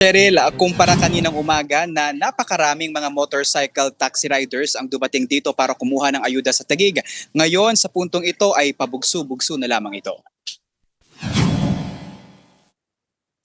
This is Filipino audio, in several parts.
Cheryl, kumpara kaninang umaga na napakaraming mga motorcycle taxi riders ang dumating dito para kumuha ng ayuda sa Taguig. Ngayon, sa puntong ito ay pabugso-bugso na lamang ito.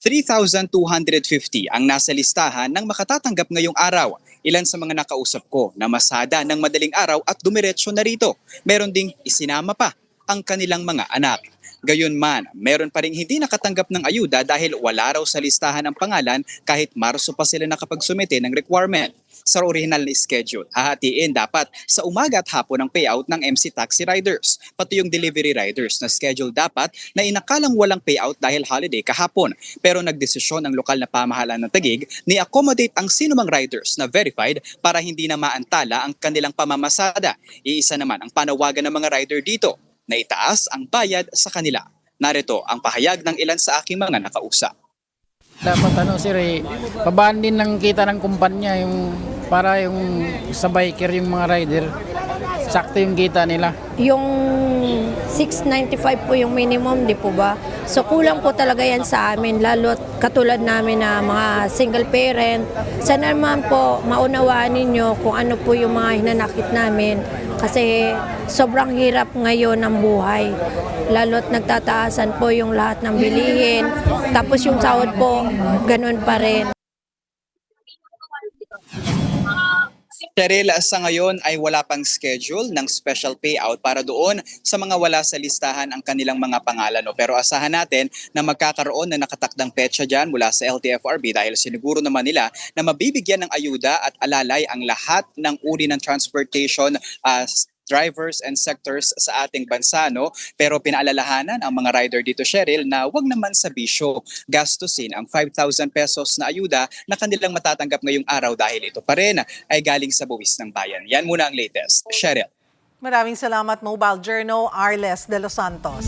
3,250 ang nasa listahan ng makatatanggap ngayong araw. Ilan sa mga nakausap ko na masada ng madaling araw at dumiretso na rito. Meron ding isinama pa ang kanilang mga anak. Gayunman, meron pa ring hindi nakatanggap ng ayuda dahil wala raw sa listahan ang pangalan kahit Marso pa sila nakapagsumite ng requirement. Sa original na schedule, hahatiin dapat sa umaga at hapon ang payout ng MC taxi riders, pati yung delivery riders na schedule dapat na inakalang walang payout dahil holiday kahapon. Pero nagdesisyon ang lokal na pamahalaan ng Taguig ni accommodate ang sinumang riders na verified para hindi na maantala ang kanilang pamamasada. Iisa naman ang panawagan ng mga rider dito na itaas ang bayad sa kanila. Narito ang pahayag ng ilan sa aking mga nakausap. Dapat sir, pabaan din ng kita ng kumpanya yung para yung sa biker yung mga rider sakto yung kita nila. Yung 695 po yung minimum, di po ba? So kulang po talaga yan sa amin, lalo katulad namin na mga single parent. Sana naman po maunawaan ninyo kung ano po yung mga hinanakit namin kasi sobrang hirap ngayon ng buhay. Lalo't nagtataasan po yung lahat ng bilihin, tapos yung sahod po, ganun pa rin. Cheryl, sa ngayon ay wala pang schedule ng special payout para doon sa mga wala sa listahan ang kanilang mga pangalan. No? Pero asahan natin na magkakaroon na nakatakdang petsa dyan mula sa LTFRB dahil siniguro naman nila na mabibigyan ng ayuda at alalay ang lahat ng uri ng transportation drivers and sectors sa ating bansa, no? Pero pinaalalahanan ang mga rider dito, Cheryl, na wag naman sa bisyo gastusin ang 5,000 pesos na ayuda na kanilang matatanggap ngayong araw dahil ito pa rin ay galing sa buwis ng bayan. Yan muna ang latest. Cheryl. Maraming salamat, Mobile Journal, Arles de los Santos.